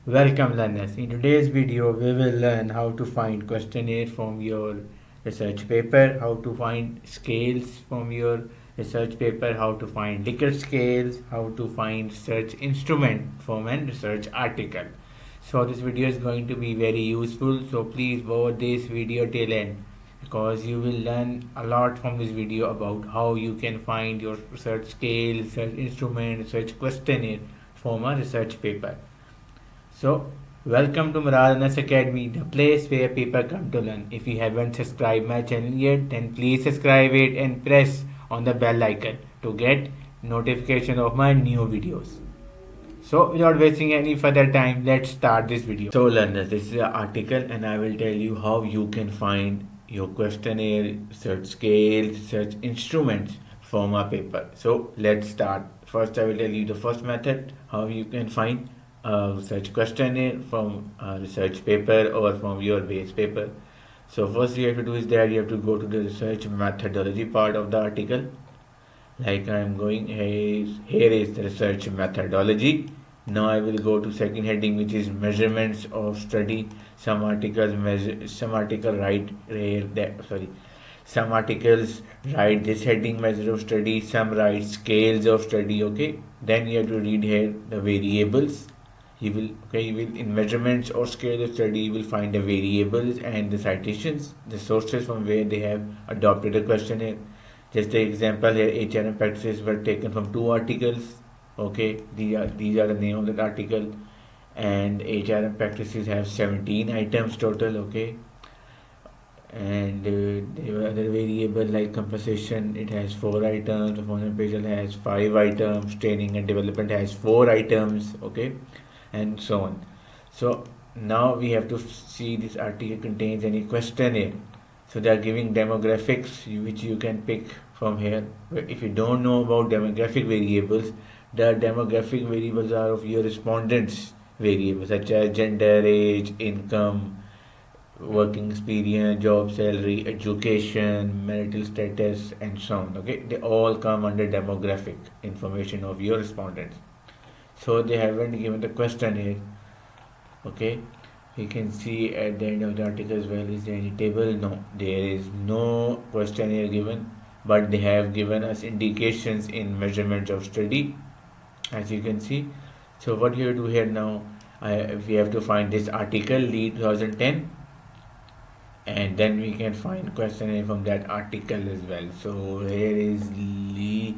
Welcome learners. In today's video, we will learn how to find questionnaire from your research paper, how to find scales from your research paper, how to find Likert scales, how to find search instrument from a research article. So this video is going to be very useful. So please watch this video till end because you will learn a lot from this video about how you can find your research scale, research instrument, research questionnaire from a research paper. So, welcome to Marathoners Academy, the place where people come to learn. If you haven't subscribed my channel yet, then please subscribe it and press on the bell icon to get notification of my new videos. So, without wasting any further time, let's start this video. So, learners, this is an article, and I will tell you how you can find your questionnaire, search scales, search instruments from a paper. So, let's start. First, I will tell you the first method how you can find a research questionnaire from a research paper or from your base paper. So first you have to do is that you have to go to the research methodology part of the article. Like I am going here is the research methodology. Now I will go to second heading, which is measurements of study. Some articles measure, some article write here that sorry, some articles write this heading measure of study. Some write scales of study. Okay, then you have to read here the variables. You will in measurements or scale of study you will find the variables and the citations, the sources from where they have adopted a questionnaire. Just the example here, HRM practices were taken from two articles. Okay, these are the name of that article, and HRM practices have 17 items total. Okay, and there were other variable like compensation. It has 4 items. Performance appraisal has 5 items. Training and development has 4 items. Okay, and so on. So now we have to see this article contains any questionnaire. So they are giving demographics which you can pick from here. If you don't know about demographic variables, the demographic variables are of your respondents variables such as gender, age, income, working experience, job salary, education, marital status, and so on. Okay, they all come under demographic information of your respondents. So they haven't given the questionnaire. Okay, we can see at the end of the article as well. Is there any table? No, there is no questionnaire given, but they have given us indications in measurements of study, as you can see. So what you do here now, we have to find this article Lee 2010, and then we can find questionnaire from that article as well. So here is Lee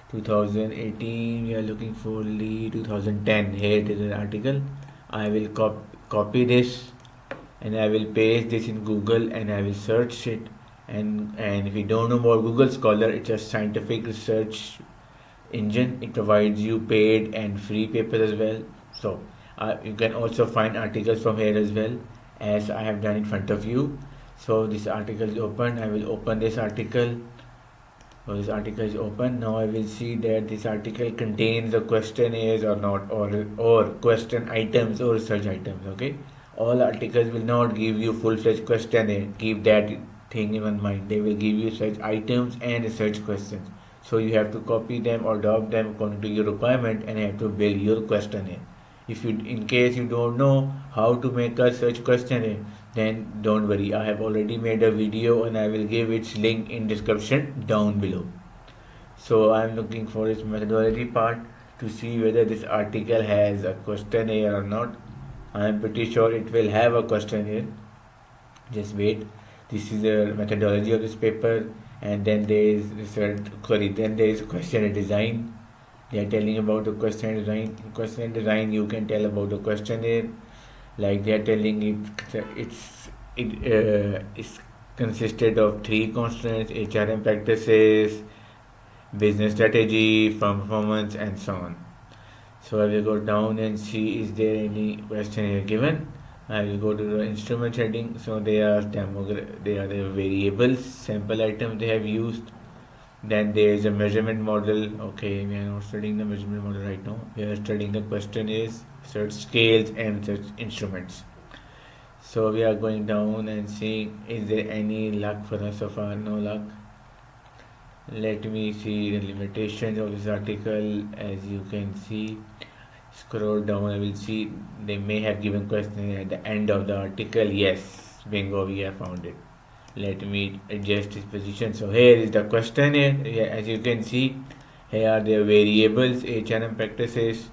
2018. We are looking for Lee 2010. Here it is an article. I will copy this and I will paste this in Google and I will search it. And if you don't know about Google Scholar, it's a scientific research engine. It provides you paid and free papers as well. So you can also find articles from here as well, as I have done in front of you. So this article is open. I will open this article. So this article is open. Now I will see that this article contains the questionnaires or not, or question items or research items. Okay, all articles will not give you full-fledged questionnaire. Keep that thing in mind. They will give you such items and research questions. So you have to copy them or adopt them according to your requirement and have to build your questionnaire. If you, in case you don't know how to make a search questionnaire, then don't worry. I have already made a video and I will give its link in description down below. So I am looking for its methodology part to see whether this article has a questionnaire or not. I am pretty sure it will have a questionnaire. Just wait. This is the methodology of this paper, and then there is research. Sorry, then there is questionnaire design. They are telling about the questionnaire design. In questionnaire design, you can tell about the questionnaire. Like they are telling it's consisted of 3 constants: HRM practices, business strategy, firm performance, and so on. So I will go down and see is there any questionnaire given. I will go to the instrument heading. So they are the variables, sample items they have used. Then there is a measurement model. Okay, we are not studying the measurement model right now. We are studying the questionnaires, search scales, and search instruments. So we are going down and seeing is there any luck for us so far? No luck. Let me see the limitations of this article. As you can see, scroll down, I will see they may have given question at the end of the article. Yes, bingo, we have found it. Let me adjust its position. So here is the questionnaire. As you can see, here are the variables, HRM practices,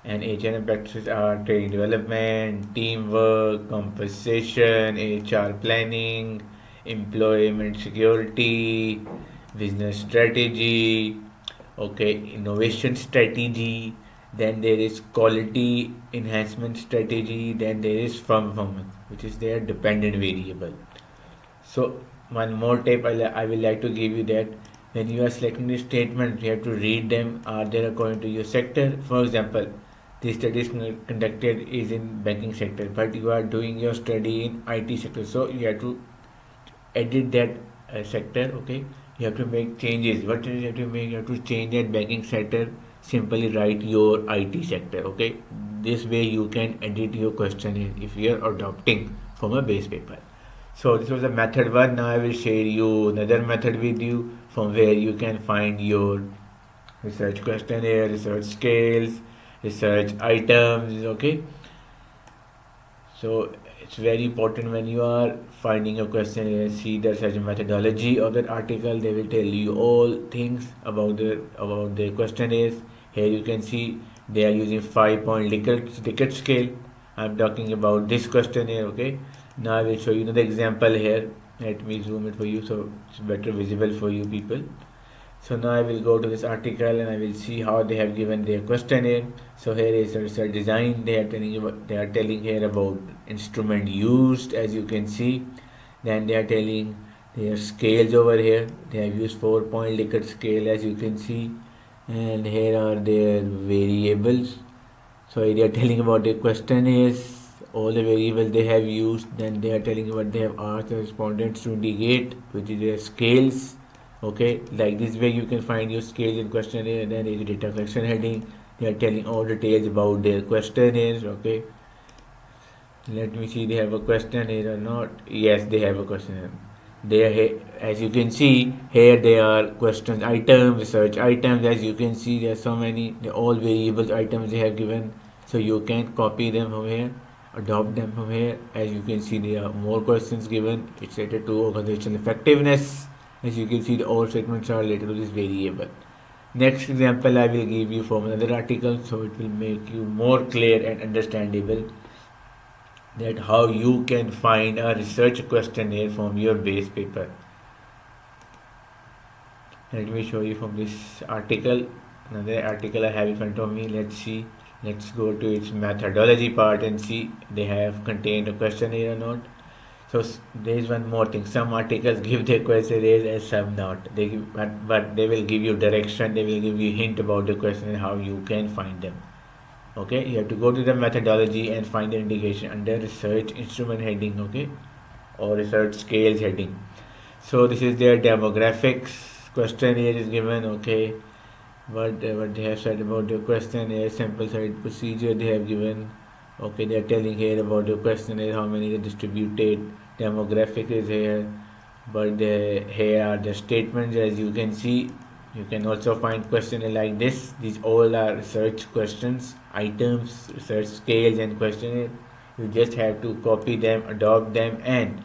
and HRM practices are training development, teamwork, compensation, HR planning, employment security, business strategy, okay, innovation strategy, then there is quality enhancement strategy, then there is firm performance, which is their dependent variable. So one more tip I will like to give you that when you are selecting the statement, you have to read them. Are they according to your sector? For example, the studies conducted is in banking sector, but you are doing your study in IT sector, so you have to edit that sector. Okay, you have to make changes. What you have to make? You have to change that banking sector. Simply write your IT sector. Okay, this way you can edit your questionnaire if you are adopting from a base paper. So this was the method one. Now I will share you another method with you from where you can find your research questionnaire, research scales, research items. Okay. So it's very important when you are finding a questionnaire, see the research methodology of that article. They will tell you all things about the questionnaires. Here you can see they are using 5-point Likert scale. I'm talking about this questionnaire. Okay. Now I will show you another example here. Let me zoom it for you so it's better visible for you people. So now I will go to this article and I will see how they have given their questionnaire. So here is the research design. They are telling here about instrument used, as you can see. Then they are telling their scales over here. They have used 4-point Likert scale, as you can see. And here are their variables. So they are telling about the questionnaires, all the variables they have used. Then they are telling what they have asked the respondents to indicate, which is their scales. Okay, like this way you can find your scales in questionnaire. And then there is a data collection heading. They are telling all details about their questionnaires. Okay, let me see, they have a questionnaire or not. Yes, they have a questionnaire. They, as you can see here, they are questions items, research items. As you can see, there are so many, all variables items they have given, so you can copy them from here, adopt them from here. As you can see, there are more questions given. It's related to organizational effectiveness. As you can see, all statements are related to this variable. Next example I will give you from another article, so it will make you more clear and understandable that how you can find a research questionnaire from your base paper. Let me show you from this article, another article I have in front of me. Let's see, let's go to its methodology part and see they have contained a questionnaire or not. So there is one more thing, some articles give their questionnaires and some not. They give, but they will give you direction, they will give you hint about the question and how you can find them. Okay, you have to go to the methodology and find the indication under research instrument heading. Okay, or research scales heading. So this is their demographics questionnaire is given. Okay, what they have said about the questionnaire, sample size procedure they have given. Okay, they are telling here about the questionnaire, how many are distributed, demographic is here, but here are the statements. As you can see, you can also find questionnaire like this. These all are research questions, items, research scales and questionnaire. You just have to copy them, adopt them and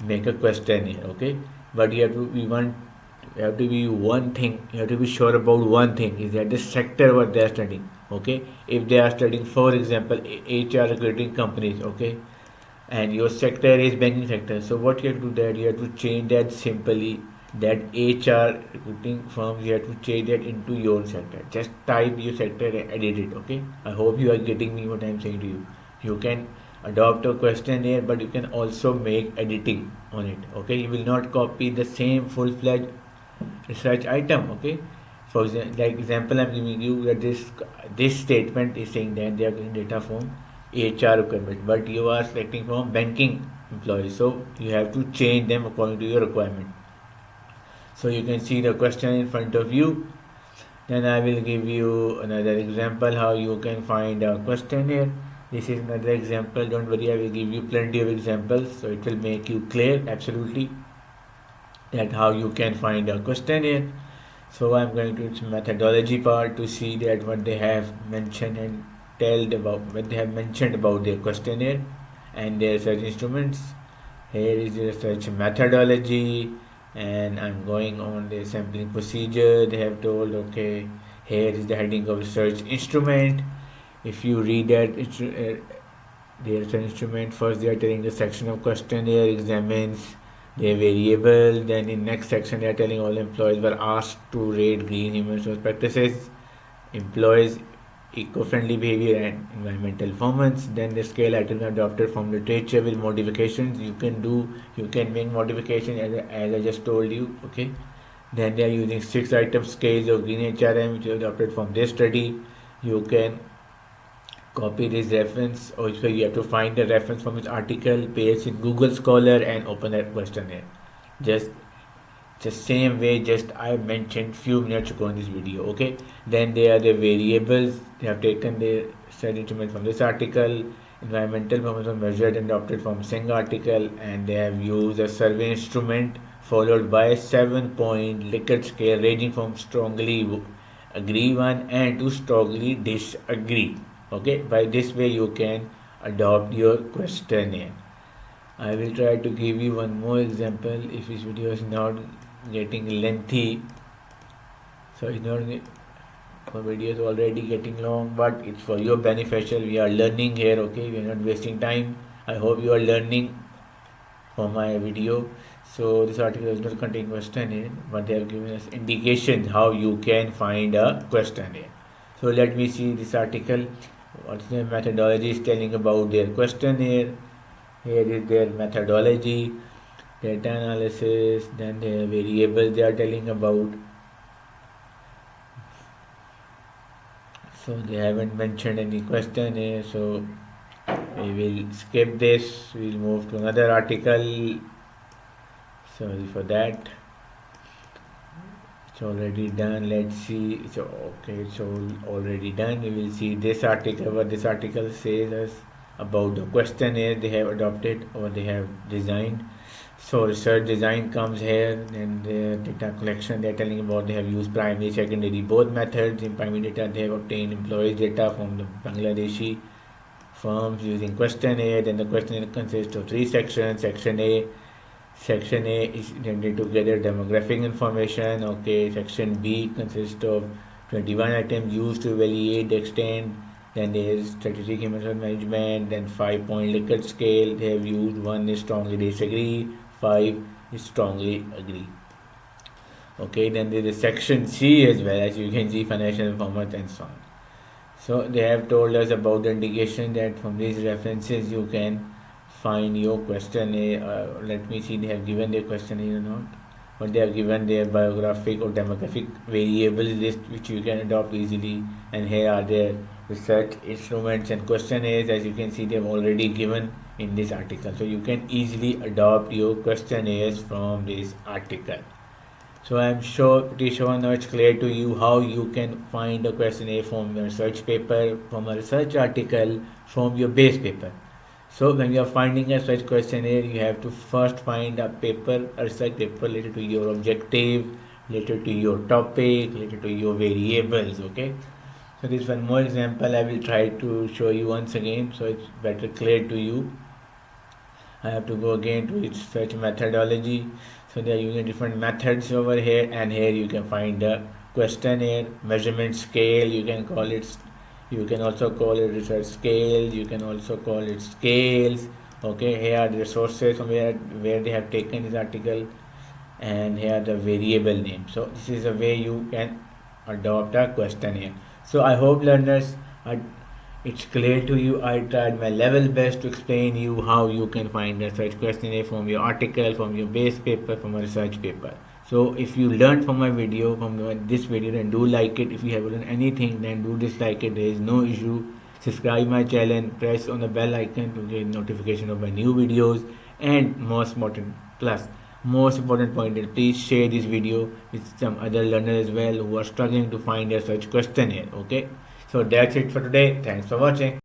make a questionnaire. Okay, but you have to be one thing, you have to be sure about one thing, is that the sector what they are studying. Okay, if they are studying, for example, HR recruiting companies, okay, and your sector is banking sector, so what you have to do, that you have to change that simply, that HR recruiting firms, you have to change that into your sector. Just type your sector and edit it. Okay, I hope you are getting me what I am saying to you. You can adopt a questionnaire, but you can also make editing on it. Okay, you will not copy the same full-fledged research item. Okay, for example I'm giving you that this statement is saying that they are getting data from HR requirement, but you are selecting from banking employees, so you have to change them according to your requirement. So you can see the question in front of you. Then I will give you another example how you can find a questionnaire. This is another example. Don't worry, I will give you plenty of examples, so it will make you clear absolutely that how you can find a questionnaire. So I'm going to its methodology part to see that what they have mentioned and what they have mentioned about their questionnaire and their research instruments. Here is the research methodology, and I'm going on the sampling procedure. They have told, okay, here is the heading of research instrument. If you read that, the research instrument, first they are telling the section of questionnaire examines their variable. Then in next section they are telling all employees were asked to rate green human resource practices, employees eco-friendly behavior and environmental performance. Then the scale items are adopted from literature with modifications. You can make modifications as I just told you. Okay. Then they are using 6 item scales of green HRM which is adopted from this study. You can copy this reference. Also, you have to find the reference from this article, paste in Google Scholar, and open that questionnaire. Just same way just I mentioned few minutes ago in this video. Okay. Then they are the variables. They have taken the study instrument from this article. Environmental performance was measured and adopted from Singh article, and they have used a survey instrument followed by a 7-point Likert scale ranging from strongly agree one and to strongly disagree. Okay, by this way you can adopt your questionnaire. I will try to give you one more example if this video is not getting lengthy. So it's not, my video is already getting long, but it's for your beneficial. We are learning here. Okay, we are not wasting time. I hope you are learning from my video. So this article does not contain questionnaire, but they have given us indications how you can find a questionnaire. So let me see this article. What's the methodology is telling about their questionnaire. Here is their methodology, data analysis, then the variables they are telling about. So they haven't mentioned any questionnaire, so we will skip this. We will move to another article. Sorry for that. It's already done. Let's see. It's okay. It's already done. We will see this article. What this article says us about the questionnaire they have adopted or they have designed. So research design comes here. Then the data collection they are telling about. They have used primary, secondary, both methods. In primary data, they have obtained employees data from the Bangladeshi firms using questionnaire. Then the questionnaire consists of 3 sections. Section A is intended to gather demographic information. Okay, section B consists of 21 items used to evaluate the extent. Then there is strategic human resource management. Then 5-point Likert scale they have used. 1 is strongly disagree, 5 is strongly agree. Okay, then there is section C as well, as you can see, financial performance and so on. So they have told us about the indication that from these references you can find your questionnaire. Let me see, they have given their questionnaire or not, but they have given their biographic or demographic variables list which you can adopt easily. And here are their research instruments and questionnaires. As you can see, they have already given in this article, so you can easily adopt your questionnaires from this article. So I am pretty sure now it's clear to you how you can find a questionnaire from your research paper, from a research article, from your base paper. So when you are finding a such questionnaire, you have to first find a research paper related to your objective, related to your topic, related to your variables. Okay. So this one more example I will try to show you once again, so it's better clear to you. I have to go again to its search methodology. So they are using different methods over here, and here you can find the questionnaire measurement scale. You can call it. You can also call it research scale. You can also call it scales. Okay, here are the sources from where they have taken this article, and here are the variable name. So this is a way you can adopt a questionnaire. So I hope learners, it's clear to you. I tried my level best to explain you how you can find a research questionnaire from your article, from your base paper, from a research paper. So if you learned from my video, this video, then do like it. If you have learned anything, then do dislike it. There is no issue. Subscribe my channel, press on the bell icon to get notification of my new videos. And most important point is, please share this video with some other learners as well who are struggling to find their research questionnaire. Okay, so that's it for today. Thanks for watching.